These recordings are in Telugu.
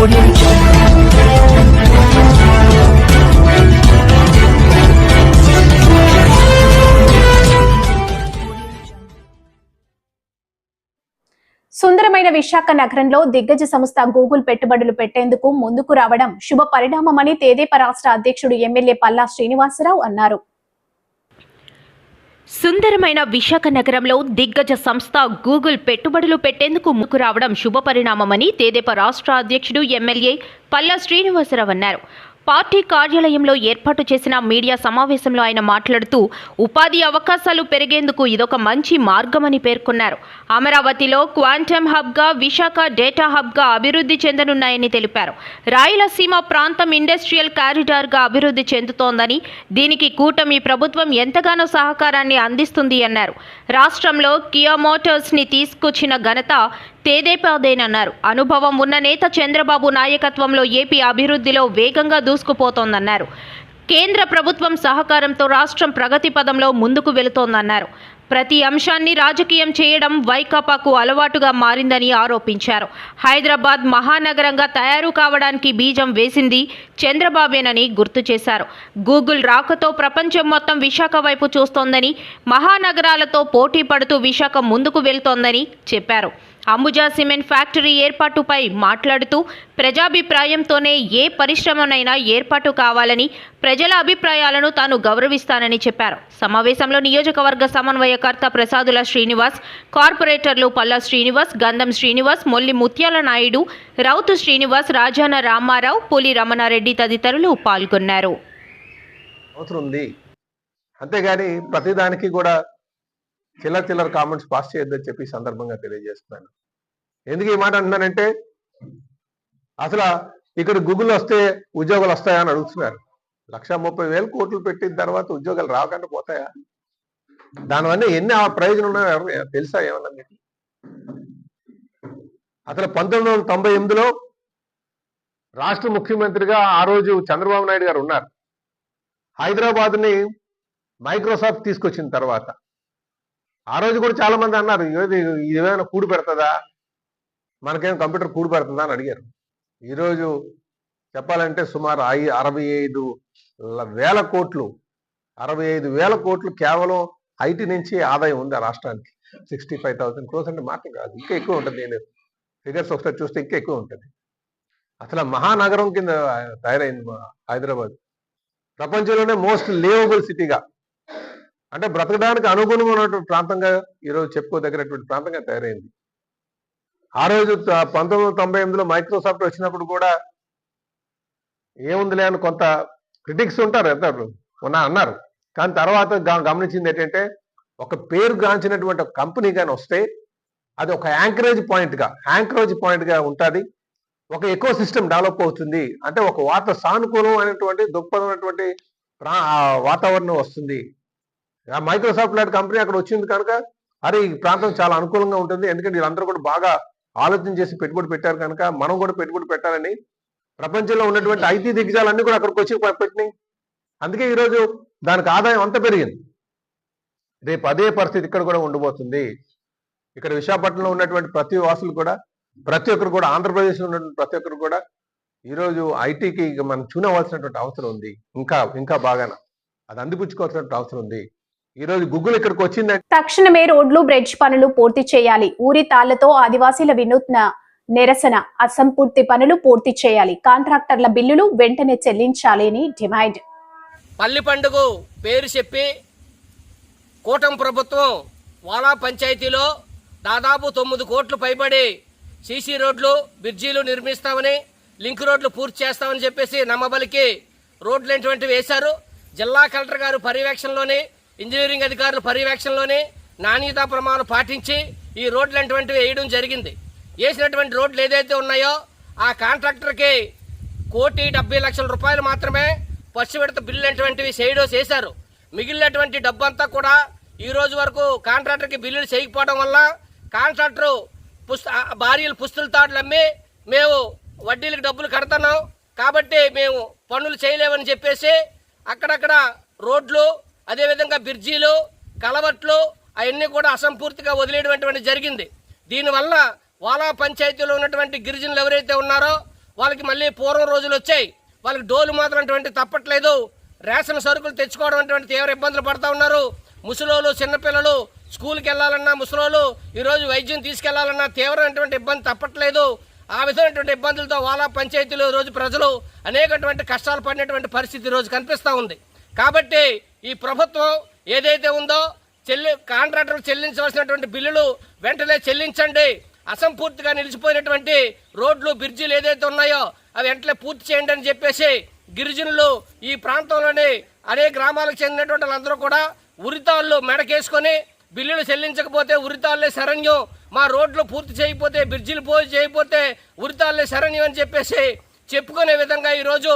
సుందరమైన విశాఖ నగరంలో దిగ్గజ సంస్థ గూగుల్ పెట్టుబడులు పెట్టేందుకు ముందుకు రావడం శుభ పరిణామమని తెదేపా రాష్ట్ర అధ్యక్షుడు ఎమ్మెల్యే పల్లా శ్రీనివాసరావు అన్నారు. సుందరమైన విశాఖ నగరంలో దిగ్గజ సంస్థ గూగుల్ పెట్టుబడులు పెట్టేందుకు ముందుకు రావడం శుభ పరిణామమని తెదేపా రాష్ట్ర అధ్యక్షుడు ఎమ్మెల్యే పల్లా శ్రీనివాసరావు అన్నారు. పార్టీ కార్యాలయంలో ఏర్పాటు చేసిన మీడియా సమావేశంలో ఆయన మాట్లాడుతూ ఉపాధి అవకాశాలు పెరిగేందుకు ఇదొక మంచి మార్గమని పేర్కొన్నారు. అమరావతిలో క్వాంటమ్ హబ్గా, విశాఖ డేటా హబ్గా అభివృద్ధి చెందనున్నాయని తెలిపారు. రాయలసీమ ప్రాంతం ఇండస్ట్రియల్ కారిడార్గా అభివృద్ధి చెందుతోందని, దీనికి కూటమి ప్రభుత్వం ఎంతగానో సహకారాన్ని అందిస్తుంది అన్నారు. రాష్ట్రంలో కియా మోటార్స్ని తీసుకొచ్చిన ఘనత తెదేపాదేనన్నారు. అనుభవం ఉన్న నేత చంద్రబాబు నాయకత్వంలో ఏపీ అభివృద్ధిలో వేగంగా దూసుకుపోతోందన్నారు. కేంద్ర ప్రభుత్వం సహకారంతో రాష్ట్రం ప్రగతి పదంలో ముందుకు వెళుతోందన్నారు. ప్రతి అంశాన్ని రాజకీయం చేయడం వైకాపాకు అలవాటుగా మారిందని ఆరోపించారు. హైదరాబాద్ మహానగరంగా తయారు కావడానికి బీజం వేసింది చంద్రబాబేనని గుర్తు చేశారు. గూగుల్ రాకతో ప్రపంచం మొత్తం విశాఖ వైపు చూస్తోందని, మహానగరాలతో పోటీ పడుతూ విశాఖ ముందుకు వెళ్తోందని చెప్పారు. అంబుజా సిమెంట్ ఫ్యాక్టరీ ఏర్పాటుపై మాట్లాడుతూ ప్రజాభిప్రాయంతోనే ఏ పరిశ్రమనైనా ఏర్పాటు కావాలని, ప్రజల అభిప్రాయాలను తాను గౌరవిస్తానని చెప్పారు. సమావేశంలో నియోజకవర్గ సమన్వయకర్త ప్రసాదుల శ్రీనివాస్, కార్పొరేటర్లు పల్లా శ్రీనివాస్, గంధం శ్రీనివాస్, మొల్లి ముత్యాల నాయుడు, రౌతు శ్రీనివాస్, రాజాన రామారావు, పులి రమణారెడ్డి తదితరులు పాల్గొన్నారు. అంతేగాని ప్రతిదానికి కూడా చిల్లర కామెంట్స్ పాస్ చేయొద్దని చెప్పి సందర్భంగా తెలియజేస్తున్నాను. ఎందుకు ఈ మాట అంటున్నానంటే, అసలు ఇక్కడ గూగుల్ వస్తే ఉద్యోగాలు వస్తాయా అని అడుగుతున్నారు. 1,30,000 కోట్లు పెట్టిన తర్వాత ఉద్యోగాలు రాకుండా పోతాయా? దానివల్ల ఎన్ని ప్రయోజనం ఉన్నాయో తెలుసా ఏమన్నా మీకు? అసలు 1998లో రాష్ట్ర ముఖ్యమంత్రిగా ఆ రోజు చంద్రబాబు నాయుడు గారు ఉన్నారు. హైదరాబాద్ని మైక్రోసాఫ్ట్ తీసుకొచ్చిన తర్వాత ఆ రోజు కూడా చాలా మంది అన్నారు, ఏమైనా కూడు పెడుతుందా, మనకేం కంప్యూటర్ కూడు పెడుతుందా అని అడిగారు. ఈరోజు చెప్పాలంటే సుమారు 65,000 కోట్లు కేవలం ఐటీ నుంచి ఆదాయం ఉంది ఆ రాష్ట్రానికి. 65,000 crores అంటే మాట కాదు, ఇంకా ఎక్కువ ఉంటుంది. నేను ఫిగర్స్ ఒకసారి చూస్తే ఇంకా ఎక్కువ ఉంటుంది. అసలు మహానగరం కింద తయారైంది హైదరాబాద్. ప్రపంచంలోనే మోస్ట్ లివబుల్ సిటీగా, అంటే బ్రతకడానికి అనుగుణంగా ఉన్నటువంటి ప్రాంతంగా ఈరోజు చెప్పుకోదగినటువంటి ప్రాంతంగా తయారైంది. ఆ రోజు 1998లో మైక్రోసాఫ్ట్ వచ్చినప్పుడు కూడా ఏముందిలే అని కొంత క్రిటిక్స్ ఉంటారు, అన్నారు. కానీ తర్వాత గమనించింది ఏంటంటే, ఒక పేరు గాంచినటువంటి ఒక కంపెనీ కానీ వస్తే అది ఒక యాంకరేజ్ పాయింట్గా ఉంటుంది. ఒక ఎకో సిస్టమ్ డెవలప్ అవుతుంది. అంటే ఒక సానుకూలం అయినటువంటి దృక్పథమైనటువంటి వాతావరణం వస్తుంది. ఆ మైక్రోసాఫ్ట్ లాంటి కంపెనీ అక్కడ వచ్చింది కనుక అరే ఈ ప్రాంతం చాలా అనుకూలంగా ఉంటుంది. ఎందుకంటే వీళ్ళందరూ కూడా బాగా ఆలోచన చేసి పెట్టుబడి పెట్టారు కనుక మనం కూడా పెట్టుబడి పెట్టాలని ప్రపంచంలో ఉన్నటువంటి ఐటీ దిగ్గజాలన్నీ కూడా అక్కడికి వచ్చి పెట్టినాయి. అందుకే ఈరోజు దానికి ఆదాయం అంత పెరిగింది. రేపు అదే పరిస్థితి ఇక్కడ కూడా ఉండబోతుంది. ఇక్కడ విశాఖపట్నంలో ఉన్నటువంటి ప్రతి ఒక్కరు కూడా ఆంధ్రప్రదేశ్లో ఉన్నటువంటి ప్రతి ఒక్కరు కూడా ఈరోజు ఐటీకి మనం చూనవలసినటువంటి అవసరం ఉంది. ఇంకా బాగా అది అందిపుచ్చుకోవాల్సినటువంటి అవసరం ఉంది. ఈ రోజు గూగుల్ ఇక్కడికి వచ్చింది. తక్షణమే రోడ్లు, బ్రిడ్జ్ పనులు పూర్తి చేయాలి. ఊరి తాళ్లతో ఆదివాసీల వినూత్న నిరసన, అసంపూర్తి పనులు పూర్తి చేయాలి. కాంట్రాక్టర్ల బిల్లులు వెంటనే చెల్లించాలి అని డిమాండ్. పల్లి పండుగ పేరు చెప్పి కూటమి ప్రభుత్వం వాలా పంచాయతీలో దాదాపు 9 కోట్లు పైబడి సీసీ రోడ్లు, బ్రిడ్జీలు నిర్మిస్తామని, లింక్ రోడ్లు పూర్తి చేస్తామని చెప్పేసి నమ్మబలికి రోడ్లు ఏంటువంటివి వేశారు. జిల్లా కలెక్టర్ గారు పర్యవేక్షణలోనే, ఇంజనీరింగ్ అధికారుల పర్యవేక్షణలోనే నాణ్యతా ప్రమాణం పాటించి ఈ రోడ్లు అటువంటివి వేయడం జరిగింది. వేసినటువంటి రోడ్లు ఏదైతే ఉన్నాయో ఆ కాంట్రాక్టర్కి 1,70,00,000 రూపాయలు మాత్రమే ఫస్ట్ విడత బిల్లు అటువంటివి చేశారు. మిగిలినటువంటి డబ్బంతా కూడా ఈ రోజు వరకు కాంట్రాక్టర్కి బిల్లులు చేయకపోవడం వల్ల కాంట్రాక్టరు భార్యలు పుస్తుల తాడులు అమ్మి మేము వడ్డీలకు డబ్బులు కడుతున్నాం కాబట్టి మేము పనులు చేయలేమని చెప్పేసి అక్కడక్కడ రోడ్లు, అదేవిధంగా బ్రిడ్జీలు, కలవట్లు అవన్నీ కూడా అసంపూర్తిగా వదిలేయడం జరిగింది. దీనివల్ల వాలా పంచాయతీలో ఉన్నటువంటి గిరిజనులు ఎవరైతే ఉన్నారో వాళ్ళకి మళ్ళీ పూర్వం రోజులు వచ్చాయి. వాళ్ళకి డోలు మాత్రం అటువంటి తప్పట్లేదు. రేషన్ సరుకులు తెచ్చుకోవడం అటువంటి తీవ్ర ఇబ్బందులు పడుతూ ఉన్నారు. ముసలోళ్ళు, చిన్నపిల్లలు స్కూల్కి వెళ్ళాలన్నా, ముసలోళ్ళు ఈరోజు వైద్యం తీసుకెళ్లాలన్నా తీవ్రమైనటువంటి ఇబ్బంది తప్పట్లేదు. ఆ విధమైనటువంటి ఇబ్బందులతో వాలా పంచాయతీలు రోజు ప్రజలు అనేకటువంటి కష్టాలు పడినటువంటి పరిస్థితి రోజు కనిపిస్తూ ఉంది. కాబట్టి ఈ ప్రభుత్వం ఏదైతే ఉందో కాంట్రాక్టర్లు చెల్లించవలసినటువంటి బిల్లులు వెంటనే చెల్లించండి. అసంపూర్తిగా నిలిచిపోయినటువంటి రోడ్లు, బ్రిడ్జిలు ఏదైతే ఉన్నాయో అవి వెంటనే పూర్తి చేయండి అని చెప్పేసి గిరిజనులు ఈ ప్రాంతంలోని అనేక గ్రామాలకు చెందినటువంటి వాళ్ళందరూ కూడా ఉరితాళ్ళు మెడకేసుకొని బిల్లులు చెల్లించకపోతే ఉరితాళ్లే శరణ్యం, మా రోడ్లు పూర్తి చేయకపోతే, బ్రిడ్జిలు పూర్తి చేయకపోతే ఉరితాళ్లే శరణ్యం అని చెప్పేసి చెప్పుకునే విధంగా ఈరోజు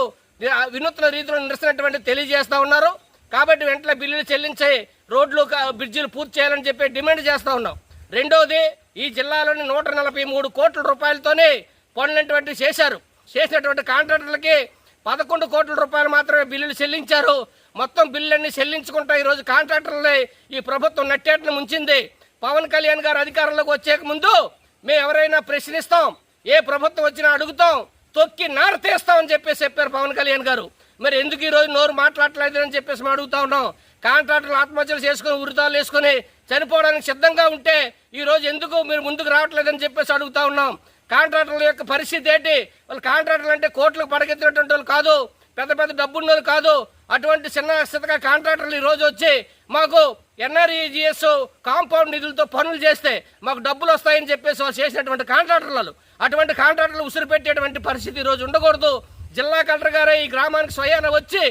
వినూత్న రీతిలో నిరసనటువంటి తెలియజేస్తూ ఉన్నారు. కాబట్టి వెంటనే బిల్లులు చెల్లించి రోడ్లు, బ్రిడ్జిలు పూర్తి చేయాలని చెప్పి డిమాండ్ చేస్తూ ఉన్నాం. రెండవది, ఈ జిల్లాలోని 143 కోట్ల రూపాయలతోనే పనులటువంటి చేసినటువంటి కాంట్రాక్టర్లకి 11 కోట్ల రూపాయలు మాత్రమే బిల్లులు చెల్లించారు. మొత్తం బిల్లులన్నీ చెల్లించుకుంటా ఈరోజు కాంట్రాక్టర్లని ఈ ప్రభుత్వం నట్టేటను ముంచింది. పవన్ కళ్యాణ్ గారు అధికారంలోకి వచ్చే ముందు మేము ఎవరైనా ప్రశ్నిస్తాం, ఏ ప్రభుత్వం వచ్చినా అడుగుతాం, తొక్కి నార తీస్తామని చెప్పేసి చెప్పారు పవన్ కళ్యాణ్ గారు. మరి ఎందుకు ఈరోజు నోరు మాట్లాడలేదు అని చెప్పేసి మేము అడుగుతా ఉన్నాం. కాంట్రాక్టర్లు ఆత్మహత్యలు చేసుకుని, ఉరితాలు వేసుకొని చనిపోవడానికి సిద్ధంగా ఉంటే ఈరోజు ఎందుకు మీరు ముందుకు రావట్లేదని చెప్పేసి అడుగుతా ఉన్నాం. కాంట్రాక్టర్ల యొక్క పరిస్థితి ఏంటి? వాళ్ళు కాంట్రాక్టర్లు అంటే కోట్లకు పడగెత్తినటువంటి వాళ్ళు కాదు, పెద్ద పెద్ద డబ్బున్నోళ్ళు కాదు. అటువంటి చిన్న స్థితిగా కాంట్రాక్టర్లు ఈ రోజు వచ్చి మాకు NREGS కాంపౌండ్ నిధులతో పనులు చేస్తే మాకు డబ్బులు వస్తాయని చెప్పేసి వాళ్ళు చేసినటువంటి కాంట్రాక్టర్లు, అటువంటి కాంట్రాక్టర్లు ఉసిరి పెట్టేటువంటి పరిస్థితి ఈ రోజు ఉండకూడదు. జిల్లా కలెక్టర్ గారే ఈ గ్రామానికి స్వయాన వచ్చి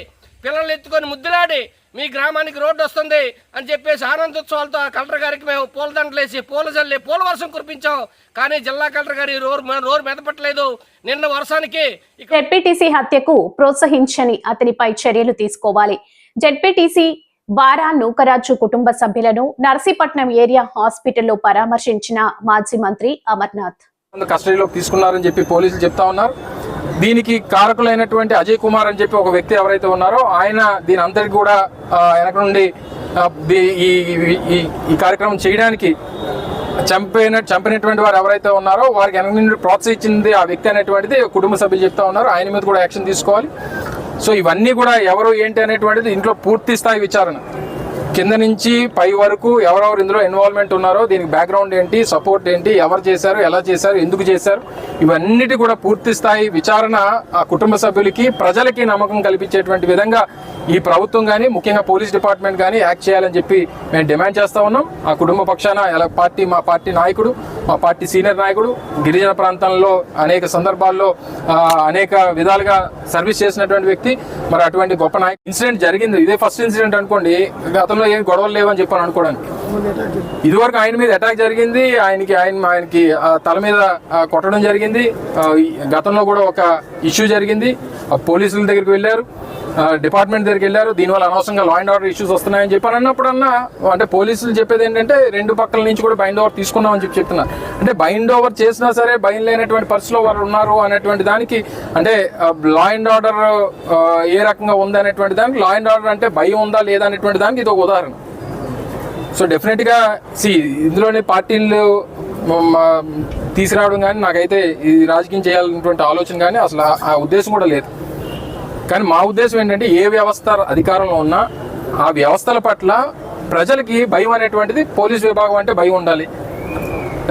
పిల్లలు ఎత్తుకొని ముద్దులాడి మీ గ్రామానికి రోడ్డు వస్తుంది అని చెప్పేసి ఆనందోత్సవాలతో ఆ కలెక్టర్ గారికి మేము పూలదండలేసి పూల జల్లి పూల వర్షం కురిపించాం. కానీ జిల్లా కలెక్టర్ గారు నోరు మెదపట్లేదు. నిన్న వర్షానికి జెడ్పీటీసీ హత్యకు ప్రోత్సహించని అతనిపై చర్యలు తీసుకోవాలి. జెడ్పీటీసీ బారా నూకరాజు కుటుంబ సభ్యులను నర్సీపట్నం ఏరియా హాస్పిటల్లో పరామర్శించిన మాజీ మంత్రి అమర్నాథ్. కస్టడీలోకి తీసుకున్నారని చెప్పి పోలీసులు చెప్తా ఉన్నారు. దీనికి కారకులైనటువంటి అజయ్ కుమార్ అని చెప్పి ఒక వ్యక్తి ఎవరైతే ఉన్నారో ఆయన దీని అందరికి కూడా వెనక నుండి ఈ కార్యక్రమం చేయడానికి చంపినటువంటి వారు ఎవరైతే ఉన్నారో వారికి వెనక నుండి ప్రోత్సహించింది ఆ వ్యక్తి అనేటువంటిది కుటుంబ సభ్యులు చెప్తా ఉన్నారు. ఆయన మీద కూడా యాక్షన్ తీసుకోవాలి. సో ఇవన్నీ కూడా ఎవరు ఏంటి అనేటువంటిది ఇంట్లో పూర్తి స్థాయి విచారణ, కింద నుంచి పై వరకు ఎవరెవరు ఇందులో ఇన్వాల్వ్మెంట్ ఉన్నారో, దీనికి బ్యాక్గ్రౌండ్ ఏంటి, సపోర్ట్ ఏంటి, ఎవరు చేశారు, ఎలా చేశారు, ఎందుకు చేశారు, ఇవన్నిటి కూడా పూర్తి స్థాయి విచారణ ఆ కుటుంబ సభ్యులకి, ప్రజలకి నమ్మకం కల్పించేటువంటి విధంగా ఈ ప్రభుత్వం కానీ ముఖ్యంగా పోలీస్ డిపార్ట్మెంట్ కానీ యాక్ట్ చేయాలని చెప్పి మేము డిమాండ్ చేస్తూ ఉన్నాం. ఆ కుటుంబ పక్షాన మా పార్టీ నాయకుడు, మా పార్టీ సీనియర్ నాయకుడు, గిరిజన ప్రాంతాల్లో అనేక సందర్భాల్లో అనేక విధాలుగా సర్వీస్ చేసినటువంటి వ్యక్తి, మరి అటువంటి గొప్ప నాయకుడు. ఇన్సిడెంట్ జరిగింది, ఇదే ఫస్ట్ ఇన్సిడెంట్ అనుకోండి, గతంలో ఏం గొడవలు లేవని చెప్పని అనుకోవడానికి. ఇదివరకు ఆయన మీద అటాక్ జరిగింది, ఆయనకి తల మీద కొట్టడం జరిగింది. గతంలో కూడా ఒక ఇష్యూ జరిగింది, పోలీసుల దగ్గరికి వెళ్ళారు, డిపార్ట్మెంట్ దగ్గరికి వెళ్ళారు. దీనివల్ల అనవసరంగా లా అండ్ ఆర్డర్ ఇష్యూస్ వస్తున్నాయని చెప్పి అన్నప్పుడన్నా అంటే పోలీసులు చెప్పేది ఏంటంటే 2 పక్కల నుంచి కూడా బైండ్ ఓవర్ తీసుకున్నామని చెప్పి చెప్తున్నారు. అంటే బైండ్ ఓవర్ చేసినా సరే భయం లేనటువంటి పరిస్థితిలో వారు ఉన్నారు అనేటువంటి దానికి, అంటే లా అండ్ ఆర్డర్ ఏ రకంగా ఉంది అనేటువంటి దానికి, లా అండ్ ఆర్డర్ అంటే భయం ఉందా లేదా అనేటువంటి దానికి ఇది ఒక ఉదాహరణ. సో డెఫినెట్గా ఇందులోని పార్టీలు తీసుకురావడం కానీ నాకైతే ఇది రాజకీయం చేయాలన్నటువంటి ఆలోచన కానీ అసలు ఆ ఉద్దేశం కూడా లేదు. కానీ మా ఉద్దేశం ఏంటంటే ఏ వ్యవస్థ అధికారంలో ఉన్నా ఆ వ్యవస్థల పట్ల ప్రజలకి భయం అనేటువంటిది, పోలీస్ విభాగం అంటే భయం ఉండాలి,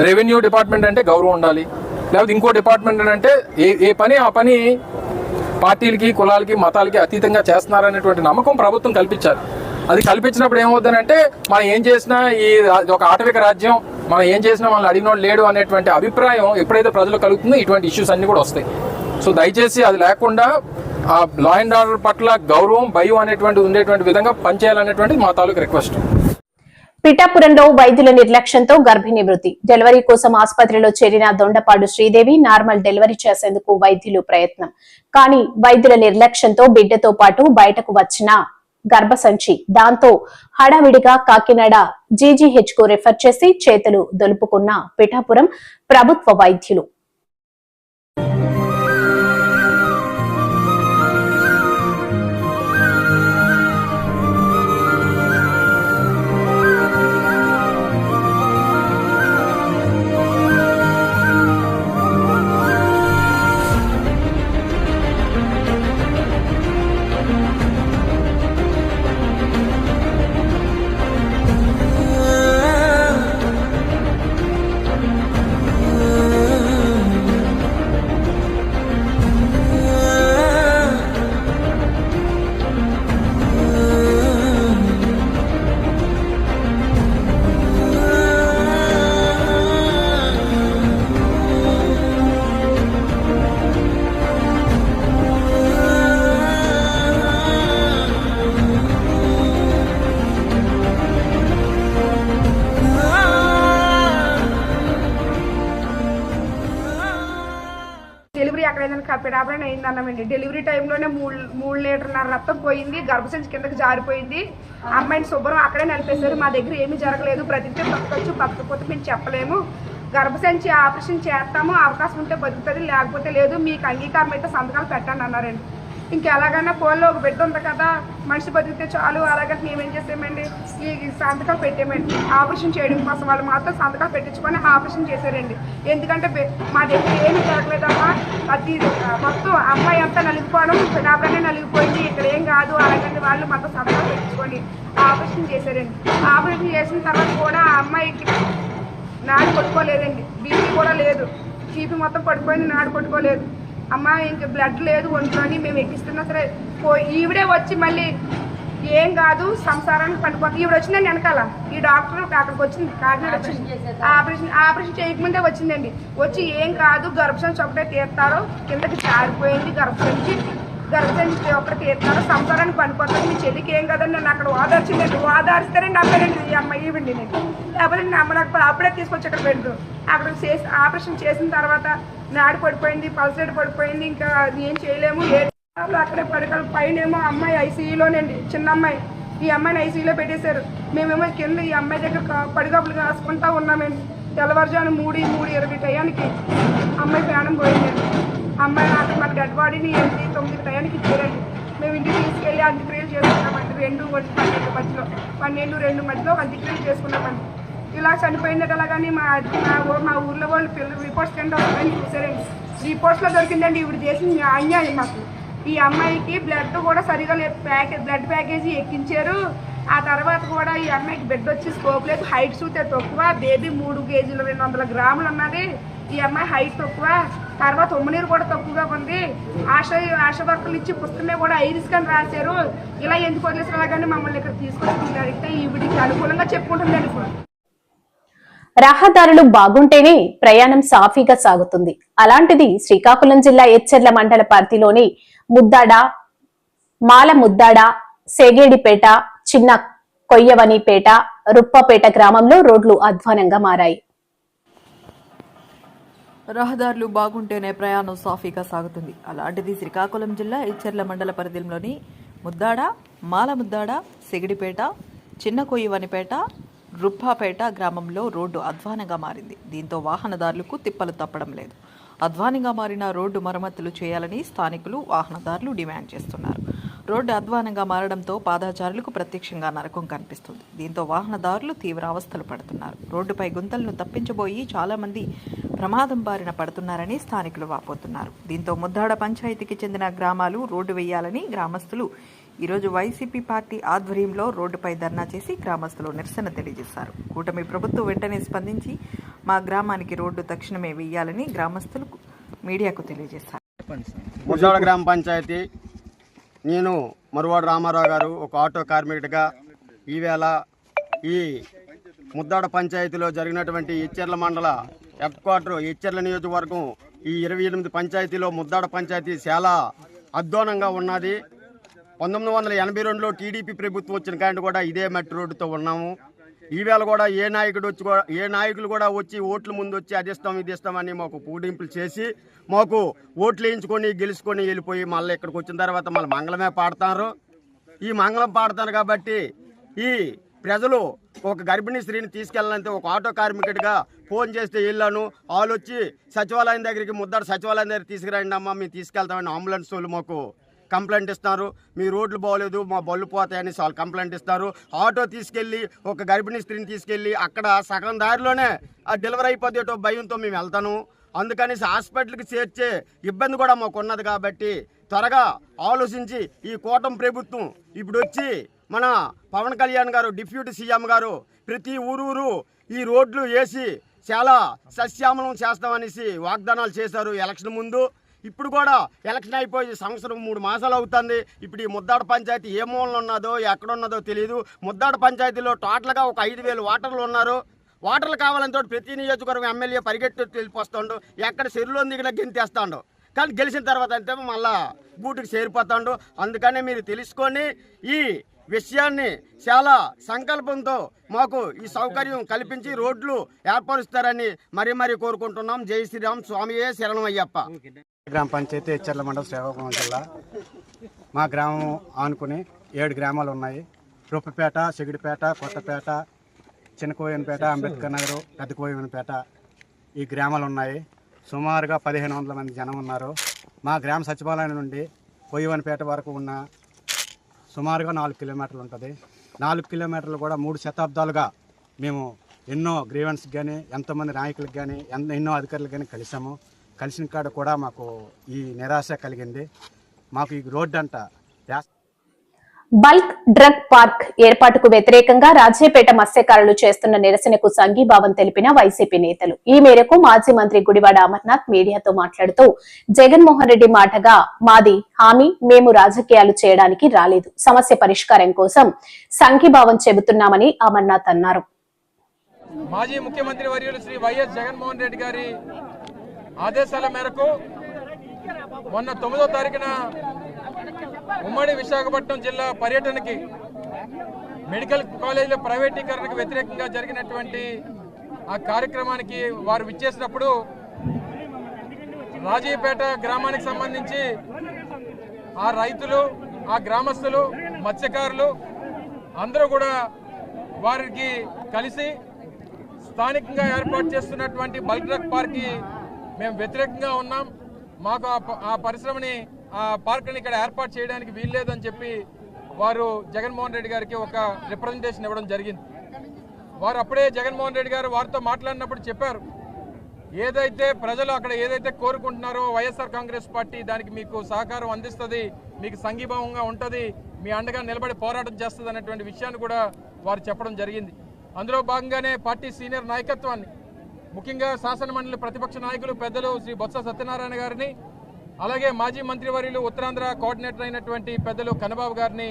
రెవెన్యూ డిపార్ట్మెంట్ అంటే గౌరవం ఉండాలి, లేకపోతే ఇంకో డిపార్ట్మెంట్ అంటే ఏ పని ఆ పని పార్టీలకి, కులాలకి, మతాలకి అతీతంగా చేస్తున్నారనేటువంటి నమ్మకం ప్రభుత్వం కల్పించాలి. అది కల్పించినప్పుడు ఏమవుతుందంటే మనం ఏం చేసినా ఒక ఆటవిక రాజ్యం, మనం ఏం చేసినా మనల్ని అడిగినోడు లేడు అనేటువంటి అభిప్రాయం ఎప్పుడైతే ప్రజలు కలుగుతుందో ఇటువంటి ఇష్యూస్ అన్ని కూడా వస్తాయి. సో దయచేసి అది లేకుండా ఆ లా అండ్ ఆర్డర్ పట్ల గౌరవం, భయం అనేటువంటి ఉండేటువంటి విధంగా పనిచేయాలనేటువంటి మా తాలూకు రిక్వెస్ట్. పిఠాపురంలో వైద్యుల నిర్లక్ష్యంతో గర్భిణీ మృతి. డెలివరీ కోసం ఆసుపత్రిలో చేరిన దొండపాడు శ్రీదేవి నార్మల్ డెలివరీ చేసేందుకు వైద్యులు ప్రయత్నం. కానీ వైద్యుల నిర్లక్ష్యంతో బిడ్డతో పాటు బయటకు వచ్చిన గర్భసంచి, దాంతో హడావిడిగా కాకినాడ GGH కు రెఫర్ చేసి చేతులు దులుపుకున్న పిఠాపురం ప్రభుత్వ వైద్యులు. డెలివరీ అక్కడ ఏదైనా ఆపరేషన్ అయింది అన్నామండి. డెలివరీ టైంలోనే 3 లీటర్ల రక్తం పోయింది, గర్భసంచి కిందకి జారిపోయింది. అమ్మాయిని శుభ్రం అక్కడే నలిపేశారు. మా దగ్గర ఏమీ జరగలేదు, బ్రతికితే బతకొచ్చు, బతకపోతే మేము చెప్పలేము, గర్భసంచి ఆపరేషన్ చేస్తాము, అవకాశం ఉంటే బతుకుతుంది, లేకపోతే లేదు, మీకు అంగీకారం అయితే సంతకాలు పెట్టండి అన్నారండి. ఇంకెలాగైనా ఫోన్లో ఒక బిడ్డ ఉంది కదా, మనిషి బతికితే చాలు, అలాగంటే మేమేం చేసామండి, ఈ సంతకాలు పెట్టామండి. ఆపరేషన్ చేయడం కోసం వాళ్ళు మాత్రం సంతకాలు పెట్టించుకొని ఆపరేషన్ చేశారండి. ఎందుకంటే మా దగ్గర ఏమి జరగలేదమ్మా, అది మొత్తం అమ్మాయి అంతా నలిగిపోవడం, పిడాపడనే నలిగిపోయింది, ఇక్కడ ఏం కాదు, అలాగంటే వాళ్ళు మొత్తం సంతకాలు పెట్టించుకొని ఆపరేషన్ చేశారండి. ఆపరేషన్ చేసిన తర్వాత కూడా ఆ అమ్మాయికి నాడు కొట్టుకోలేదండి, బీపీ కూడా లేదు, బీపీ మొత్తం పడిపోయింది, నాడు కొట్టుకోలేదు. అమ్మ ఇంక బ్లడ్ లేదు ఒంట్లోని, మేము ఎక్కిస్తున్నా సరే ఈవిడే వచ్చి మళ్ళీ ఏం కాదు సంసారానికి పండిపోతుంది. ఈవిడ వచ్చిందండి వెనకాల, ఈ డాక్టర్ అక్కడికి వచ్చింది, కాకినాడ వచ్చింది, ఆపరేషన్ చేయకముందే వచ్చిందండి. వచ్చి ఏం కాదు, గర్భసంచి ఒకటే తీస్తారు, కిందకి జారిపోయింది, గర్భసంచి ఒకటి తీస్తారు, సంసారానికి పనిపోతుంది, మీ చెల్లికి ఏం కదండి నన్ను అక్కడ ఓదార్చిందండి. ఓదార్స్తారండి అమ్మాయినండి ఈ అమ్మాయి ఈవిండి నేను, లేకపోతే అమ్మ నాకు అప్పుడే తీసుకొచ్చి అక్కడ పెడదు. అక్కడ చేసి ఆపరేషన్ చేసిన తర్వాత నాడు పడిపోయింది, పల్సరేట్ పడిపోయింది, ఇంకా ఏం చేయలేము. అక్కడే పడకలు పైనేమో అమ్మాయి ఐసీయూలోనండి, చిన్న అమ్మాయి, ఈ అమ్మాయిని ఐసీయూలో పెట్టేశారు. మేమేమో కింద ఈ అమ్మాయి దగ్గర పడిగప్పులు కాసుకుంటా ఉన్నామండి. తెల్లవారుజాను 3:20 టయానికి అమ్మాయి ప్రాణం పోయిందండి. అమ్మాయి అక్కడ మన డెడ్ బాడీని 8-9 టయానికి ఇచ్చారండి. మేము ఇంటికి తీసుకెళ్ళి అంత్యక్రియలు చేసుకున్నామండి. 2-12 మధ్యలో 12-2 మధ్యలో అంత్యక్రియలు చేసుకున్నామండి. ఇలా చనిపోయిందట. అలాగని మా ఊర్లో వాళ్ళు రిపోర్ట్స్ కింద వస్తాయని చూసారండి. రిపోర్ట్స్లో దొరికిందండి ఇవి చేసిన అన్యాయం మాకు. ఈ అమ్మాయికి బ్లడ్ కూడా సరిగా లేదు, బ్లడ్ ప్యాకేజీ ఎక్కించారు. ఆ తర్వాత కూడా ఈ అమ్మాయికి బెడ్ వచ్చి స్కోప్ లేదు, హైట్ చూస్తే తక్కువ, బేబీ 3 కేజీలు 200 గ్రాములు ఉన్నది. ఈ అమ్మాయి హైట్ తక్కువ, తర్వాత ఉమ్మనీరు కూడా తక్కువగా ఉంది. ఆశ వర్కర్లు ఇచ్చి పుస్తకమే కూడా ఐరిస్ అని రాశారు. ఇలా ఎందుకు వదిలేసారు, అలాగని మమ్మల్ని ఇక్కడ తీసుకొచ్చి అడిగితే ఈవిడికి అనుకూలంగా చెప్పుకుంటుందండి. ఇప్పుడు రహదారులు బాగుంటేనే ప్రయాణం సాఫీగా సాగుతుంది. అలాంటిది శ్రీకాకుళం జిల్లా ఎచ్చెర్ల మండల పరిధిలోని ముద్దాడ, మాల ముద్దాడ, సేగేడిపేట, చిన్న కొయ్యవనిపేట, రుప్పపేట గ్రామంలో రోడ్లు అధ్వానంగా మారాయి. రహదారులు బాగుంటేనే ప్రయాణం సాఫీగా సాగుతుంది. అలాంటిది శ్రీకాకుళం జిల్లా ఎచ్చెర్ల మండల పరిధిలోని ముద్దాడ, మాల ముద్దాడ, సెగిడిపేట, చిన్న కొయ్యవనిపేట, రుప్పాపేట గ్రామంలో రోడ్డు అధ్వానంగా మారింది. దీంతో వాహనదారులకు తిప్పలు తప్పడం లేదు. అధ్వానంగా మారిన రోడ్డు మరమ్మతులు చేయాలని స్థానికులు, వాహనదారులు డిమాండ్ చేస్తున్నారు. రోడ్డు అధ్వానంగా మారడంతో పాదచారులకు ప్రత్యక్షంగా నరకం కనిపిస్తుంది. దీంతో వాహనదారులు తీవ్ర అవస్థలు పడుతున్నారు. రోడ్డుపై గుంతలను తప్పించబోయి చాలా మంది ప్రమాదం బారిన పడుతున్నారని స్థానికులు వాపోతున్నారు. దీంతో ముద్దాడ పంచాయతీకి చెందిన గ్రామాలు రోడ్డు వేయాలని గ్రామస్తులు ఈరోజు వైసీపీ పార్టీ ఆధ్వర్యంలో రోడ్డుపై ధర్నా చేసి గ్రామస్తులు నిరసన తెలియజేశారు. కూటమి ప్రభుత్వం వెంటనే స్పందించి మా గ్రామానికి రోడ్డు తక్షణమే వేయాలని గ్రామస్తులు మీడియాకు తెలియజేశారు. ముద్దాడ గ్రామ పంచాయతీ, నేను మరువాడు రామారావు గారు ఒక ఆటో కార్మికుడిగా ఈవేళ ఈ ముద్దాడ పంచాయతీలో జరిగినటువంటి ఎచ్చెర్ల మండల హెడ్ క్వార్టర్ ఎచ్చెర్ల నియోజకవర్గం ఈ 28 పంచాయతీలో ముద్దాడ పంచాయతీ చాలా అధ్వానంగా ఉన్నది. 1982లో టీడీపీ ప్రభుత్వం వచ్చిన కానీ కూడా ఇదే మట్టి రోడ్డుతో ఉన్నాము. ఈవేళ కూడా ఏ నాయకులు కూడా వచ్చి ఓట్ల ముందు వచ్చి అది ఇస్తాం ఇది ఇస్తామని మాకు పూడింపులు చేసి మాకు ఓట్లు వేయించుకొని గెలుచుకొని వెళ్ళిపోయి మళ్ళీ ఇక్కడికి వచ్చిన తర్వాత మళ్ళీ మంగళమే పాడతారు. ఈ మంగళం పాడతారు కాబట్టి ఈ ప్రజలు ఒక గర్భిణీ స్త్రీని తీసుకెళ్ళాలంటే ఒక ఆటో కార్మికుడిగా ఫోన్ చేస్తే వెళ్ళాను. వాళ్ళు వచ్చి సచివాలయం దగ్గరికి ముద్దాడ సచివాలయం దగ్గర తీసుకురండి అమ్మా మేము తీసుకెళ్తామని అంబులెన్స్ వాళ్ళు మాకు కంప్లైంట్ ఇస్తున్నారు. మీ రోడ్లు బాగోలేదు, మా బళ్ళు పోతాయని వాళ్ళు కంప్లైంట్ ఇస్తారు. ఆటో తీసుకెళ్ళి ఒక గర్భిణీ స్త్రీని తీసుకెళ్ళి అక్కడ సగం దారిలోనే ఆ డెలివరీ అయిపోతేటో భయంతో మేము వెళ్తాను. అందుకని హాస్పిటల్కి చేర్చే ఇబ్బంది కూడా మాకు ఉన్నది. కాబట్టి త్వరగా ఆలోచించి ఈ కూటమి ప్రభుత్వం ఇప్పుడు వచ్చి మన పవన్ కళ్యాణ్ గారు డిప్యూటీ సీఎం గారు ప్రతి ఊరూరు ఈ రోడ్లు వేసి చాలా సస్యామలం చేస్తామనేసి వాగ్దానాలు చేశారు ఎలక్షన్ ముందు. ఇప్పుడు కూడా ఎలక్షన్ అయిపోయి సంవత్సరం 3 మాసాలు అవుతుంది. ఇప్పుడు ఈ ముద్దాడ పంచాయతీ ఏ మూలలో ఉన్నదో ఎక్కడున్నదో తెలియదు. ముద్దాడ పంచాయతీలో టోటల్గా ఒక 5,000 వాటర్లు ఉన్నారు. వాటర్లు కావాలంటే ప్రతి నియోజకవర్గం ఎమ్మెల్యే పరిగెట్టి వెళ్ళిపోతాడు, ఎక్కడ చెరువులో దిగిన గెంతేస్తాడు. కానీ గెలిచిన తర్వాత అంటే మళ్ళా బూటికి చేరిపోతాడు. అందుకనే మీరు తెలుసుకొని ఈ విషయాన్ని చాలా సంకల్పంతో మాకు ఈ సౌకర్యం కల్పించి రోడ్లు ఏర్పరుస్తారని మరీ కోరుకుంటున్నాం. జై శ్రీరామ్, స్వామియే శరణమయ్యప్ప. గ్రామ పంచాయతీ ఇచ్చర్ల మండలం శ్రీకాకుళం జిల్లా. మా గ్రామం ఆనుకుని 7 గ్రామాలు ఉన్నాయి. రూపపేట, సిగిడిపేట, కొత్తపేట, చిన్నకోయనపేట, అంబేద్కర్ నగర్, పెద్దకోయనపేట ఈ గ్రామాలు ఉన్నాయి. సుమారుగా 1500 మంది జనం ఉన్నారు. మా గ్రామ సచివాలయం నుండి కోయవనపేట వరకు ఉన్న సుమారుగా 4 కిలోమీటర్లు ఉంటుంది. 4 కిలోమీటర్లు కూడా 3 శతాబ్దాలుగా మేము ఎన్నో గ్రీవెన్స్కి కానీ, ఎంతోమంది నాయకులకు కానీ, ఎన్నో అధికారులకు కానీ కలిసిన కాడ కూడా మాకు ఈ నిరాశ కలిగింది. మాకు ఈ రోడ్డు అంట బల్క్ డ్రగ్ పార్క్ ఏర్పాటుకు వ్యతిరేకంగా రాజేపేట మత్స్యకారులు చేస్తున్న నిరసనకు సంఘీభావం తెలిపిన వైసీపీ నేతలు. ఈ మేరకు మాజీ మంత్రి గుడివాడ అమర్నాథ్ మీడియాతో మాట్లాడుతూ, జగన్మోహన్ రెడ్డి మాటగా మాది హామీ, మేము రాజకీయాలు చేయడానికి రాలేదు, సమస్య పరిష్కారం కోసం సంఘీభావం చెబుతున్నామని అమర్నాథ్ అన్నారు. మాజీ ముఖ్యమంత్రి వర్యులు శ్రీ వైఎస్ జగన్మోహన్ రెడ్డి గారి ఆదేశాల మేరకు మొన్న 9వ తారీఖున ఉమ్మడి విశాఖపట్నం జిల్లా పర్యటనకి మెడికల్ కాలేజీల ప్రైవేటీకరణకు వ్యతిరేకంగా జరిగినటువంటి ఆ కార్యక్రమానికి వారు విచ్చేసినప్పుడు రాజీపేట గ్రామానికి సంబంధించి ఆ రైతులు, ఆ గ్రామస్తులు, మత్స్యకారులు అందరూ కూడా వారికి కలిసి స్థానికంగా ఏర్పాటు చేస్తున్నటువంటి బల్క్ డ్రగ్ పార్క్కి మేము వ్యతిరేకంగా ఉన్నాం. మాకు ఆ పరిశ్రమని, ఆ పార్క్ని ఇక్కడ ఏర్పాటు చేయడానికి వీల్లేదని చెప్పి వారు జగన్మోహన్ రెడ్డి గారికి ఒక రిప్రజెంటేషన్ ఇవ్వడం జరిగింది. వారు అప్పుడే జగన్మోహన్ రెడ్డి గారు వారితో మాట్లాడినప్పుడు చెప్పారు, ఏదైతే ప్రజలు అక్కడ ఏదైతే కోరుకుంటున్నారో వైఎస్ఆర్ కాంగ్రెస్ పార్టీ దానికి మీకు సహకారం అందిస్తుంది, మీకు సంఘీభావంగా ఉంటుంది, మీ అండగా నిలబడి పోరాటం చేస్తుంది అనేటువంటి విషయాన్ని కూడా వారు చెప్పడం జరిగింది. అందులో భాగంగానే పార్టీ సీనియర్ నాయకత్వాన్ని, ముఖ్యంగా శాసనమండలి ప్రతిపక్ష నాయకులు పెద్దలు శ్రీ బొత్స సత్యనారాయణ గారిని, అలాగే మాజీ మంత్రివర్యులు ఉత్తరాంధ్ర కోఆర్డినేటర్ అయినటువంటి పెద్దలు కన్నబాబు గారిని,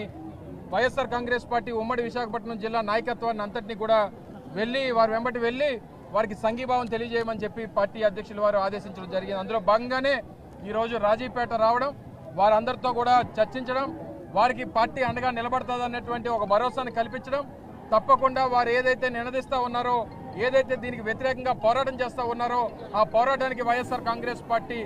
వైఎస్ఆర్ కాంగ్రెస్ పార్టీ ఉమ్మడి విశాఖపట్నం జిల్లా నాయకత్వాన్ని అంతటినీ కూడా వారి వెంబటి వెళ్ళి వారికి సంఘీభావం తెలియజేయమని చెప్పి పార్టీ అధ్యక్షులు వారు ఆదేశించడం జరిగింది. అందులో భాగంగానే ఈరోజు రాజీపేట రావడం, వారందరితో కూడా చర్చించడం, వారికి పార్టీ అండగా నిలబడుతుందన్నటువంటి ఒక భరోసాను కల్పించడం, తప్పకుండా వారు ఏదైతే నినదిస్తూ ఉన్నారో, ఏదైతే దీనికి వ్యతిరేకంగా పోరాటం చేస్తూ ఉన్నారో ఆ పోరాటానికి వైఎస్ఆర్ కాంగ్రెస్ పార్టీ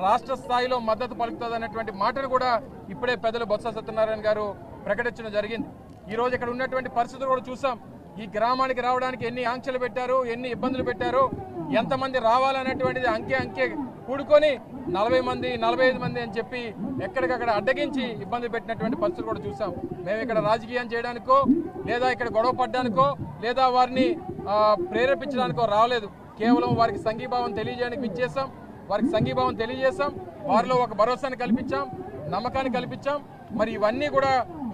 రాష్ట్ర స్థాయిలో మద్దతు పలుకుతుందన్నటువంటి మాటను కూడా ఇప్పుడే పెద్దలు బొత్స సత్యనారాయణ గారు ప్రకటించడం జరిగింది. ఈరోజు ఇక్కడ ఉన్నటువంటి పరిస్థితులు కూడా చూసాం. ఈ గ్రామానికి రావడానికి ఎన్ని ఆంక్షలు పెట్టారు, ఎన్ని ఇబ్బందులు పెట్టారు, ఎంతమంది రావాలనేటువంటిది అంకె కూడుకొని 40 మంది 45 మంది అని చెప్పి ఎక్కడికక్కడ అడ్డగించి ఇబ్బంది పెట్టినటువంటి పరిస్థితులు కూడా చూసాం. మేము ఇక్కడ రాజకీయం చేయడానికో, లేదా ఇక్కడ గొడవ పడ్డానికో, లేదా వారిని ప్రేరేపించడానికో రాలేదు. కేవలం వారికి సంఘీభావం తెలియజేయడానికి ఇచ్చేసాం, వారికి సంఘీభావం తెలియజేసాం, వారిలో ఒక భరోసాని కల్పించాం, నమ్మకాన్ని కల్పించాం. మరి ఇవన్నీ కూడా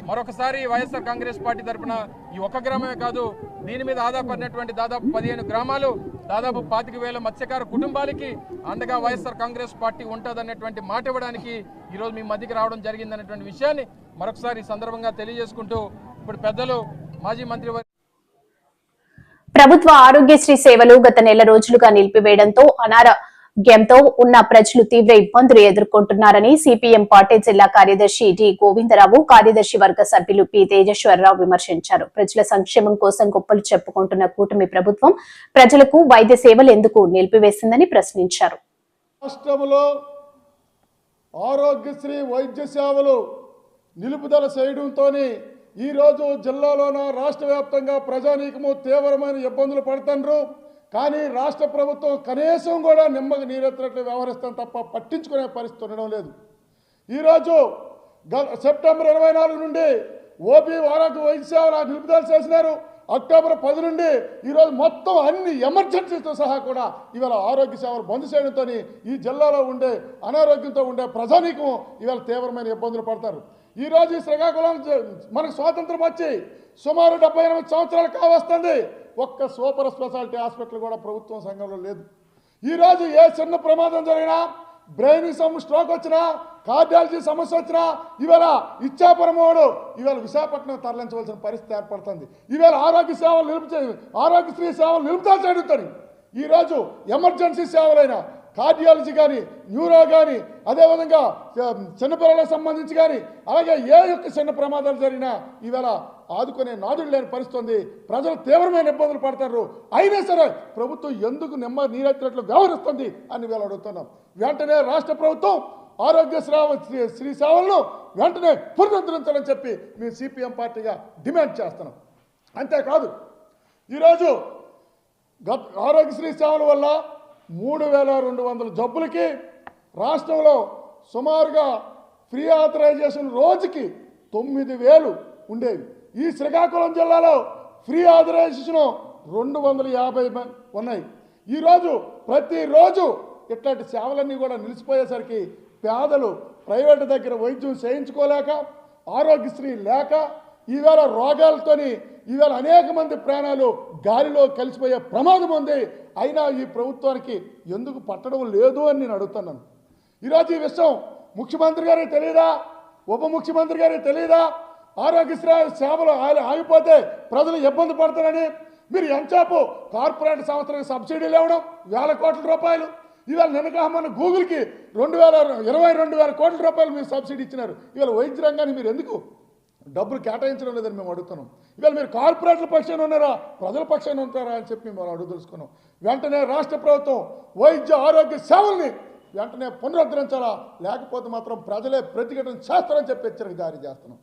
మరొకసారి వైఎస్ఆర్ కాంగ్రెస్ పార్టీ తరఫున ఈ ఒక్క గ్రామమే కాదు, దీని మీద ఆధారపడినటువంటి దాదాపు 15 గ్రామాలు, దాదాపు 25,000 మత్స్యకార కుటుంబాలకి అండగా వైఎస్ఆర్ కాంగ్రెస్ పార్టీ ఉంటుందన్నటువంటి మాట ఇవ్వడానికి ఈరోజు మీ మధ్యకి రావడం జరిగిందన్నటువంటి విషయాన్ని మరొకసారి ఈ సందర్భంగా తెలియజేసుకుంటూ, ఇప్పుడు పెద్దలు మాజీ మంత్రి ప్రభుత్వ ఆరోగ్యశ్రీ సేవలు గత నెల రోజులుగా నిలిపివేయడంతో అనారోగ్యంతో ఉన్న ప్రజలు తీవ్ర ఇబ్బందులు ఎదుర్కొంటున్నారని సిపిఎం పార్టీ జిల్లా కార్యదర్శి డి గోవిందరావు, కార్యదర్శి వర్గ సభ్యులు పి తేజేశ్వరరావు విమర్శించారు. ప్రజల సంక్షేమం కోసం గొప్పలు చెప్పుకుంటున్న కూటమి ప్రభుత్వం ప్రజలకు వైద్య సేవలు ఎందుకు నిలిపివేసిందని ప్రశ్నించారు. రాష్ట్రంలో ఆరోగ్యశ్రీ వైద్య సేవలు నిలుపుదల చేయడంతో ఈరోజు జిల్లాలోన రాష్ట్ర వ్యాప్తంగా ప్రజానీకము తీవ్రమైన ఇబ్బందులు పడుతున్నారు. కానీ రాష్ట్ర ప్రభుత్వం కనీసం కూడా నిమ్మకు నీరెత్తినట్లు వ్యవహరిస్తాం తప్ప పట్టించుకునే పరిస్థితి ఉండడం లేదు. ఈరోజు సెప్టెంబర్ 24 నుండి ఓపీ ఆరోగ్య వైద్య సేవలు నిలుపుదల చేసినారు. అక్టోబర్ 10 నుండి ఈరోజు మొత్తం అన్ని ఎమర్జెన్సీతో సహా కూడా ఇవాళ ఆరోగ్య సేవలు బంద్ చేయడంతో ఈ జిల్లాలో ఉండే అనారోగ్యంతో ఉండే ప్రజానీకం ఇవాళ తీవ్రమైన ఇబ్బందులు పడతారు. ఈరోజు ఈ శ్రీకాకుళం మనకు స్వాతంత్రం వచ్చి సుమారు 78 సంవత్సరాలు కావస్తుంది. ఒక్క సూపర్ స్పెషాలిటీ హాస్పిటల్ కూడా ప్రభుత్వం సంఘంలో లేదు. ఈరోజు ఏ చిన్న ప్రమాదం జరిగినా, బ్రెయిన్ స్ట్రోక్ వచ్చినా, కార్డియాలజీ సమస్య వచ్చినా ఇవాళ ఇచ్చాపురం వాడు ఇవాళ విశాఖపట్నం తరలించవలసిన పరిస్థితి ఏర్పడుతుంది. ఇవాళ ఆరోగ్యశ్రీ సేవలు నిలుపుదల చేయడంతో ఈరోజు ఎమర్జెన్సీ సేవలైన కార్డియాలజీ కానీ, న్యూరో కానీ, అదేవిధంగా చిన్నపిల్లలకు సంబంధించి కానీ, అలాగే ఏ యొక్క చిన్న ప్రమాదాలు జరిగినా ఈవేళ ఆదుకునే నాదుడు లేని పరిస్థితి ఉంది. ప్రజలు తీవ్రమైన ఇబ్బందులు పడతారు. అయినా సరే ప్రభుత్వం ఎందుకు నీరెత్తినట్లు వ్యవహరిస్తుంది అని వీళ్ళు అడుగుతున్నాం. వెంటనే రాష్ట్ర ప్రభుత్వం ఆరోగ్యశ్రీ సేవలను వెంటనే పునరుద్ధరించాలని చెప్పి మేము సిపిఎం పార్టీగా డిమాండ్ చేస్తున్నాం. అంతేకాదు ఈరోజు ఆరోగ్యశ్రీ సేవల వల్ల 3200 జబ్బులకి రాష్ట్రంలో సుమారుగా ఫ్రీ ఆథరైజేషన్ రోజుకి 9000 ఉండేవి. ఈ శ్రీకాకుళం జిల్లాలో ఫ్రీ ఆథరైజేషన్ 250 ఉన్నాయి. ఈరోజు ప్రతిరోజు ఇట్లాంటి సేవలన్నీ కూడా నిలిచిపోయేసరికి పేదలు ప్రైవేటు దగ్గర వైద్యం చేయించుకోలేక, ఆరోగ్యశ్రీ లేక ఈవేళ రోగాలతోని ఈవేళ అనేక మంది ప్రాణాలు గాలిలో కలిసిపోయే ప్రమాదం ఉంది. అయినా ఈ ప్రభుత్వానికి ఎందుకు పట్టడం లేదు అని నేను అడుగుతున్నాను. ఈరోజు ఈ విషయం ముఖ్యమంత్రి గారికి తెలియదా? ఉప ముఖ్యమంత్రి గారికి తెలియదా? ఆరోగ్యశ్రీ సేవలు ఆగిపోతే ప్రజలు ఇబ్బంది పడతారని మీరు ఎంతసేపు కార్పొరేట్ సంస్థలకు సబ్సిడీలు ఇవ్వడం 1000 కోట్ల రూపాయలు. ఇవాళ నిన్నకామన్న గూగుల్కి 22,000 కోట్ల రూపాయలు మీరు సబ్సిడీ ఇచ్చినారు. ఇవాళ వైద్య రంగాన్ని మీరు ఎందుకు డబ్బులు కేటాయించడం లేదని మేము అడుగుతున్నాం. ఇవాళ మీరు కార్పొరేట్ల పక్షాన ఉన్నారా, ప్రజల పక్షాన ఉంటారా అని చెప్పి మేము అడుగు తెలుసుకున్నాం. వెంటనే రాష్ట్ర ప్రభుత్వం వైద్య ఆరోగ్య సేవల్ని వెంటనే పునరుద్ధరించాలా, లేకపోతే మాత్రం ప్రజలే ప్రతిఘటన చేస్తారని చెప్పి హెచ్చరిక జారీ చేస్తున్నాం.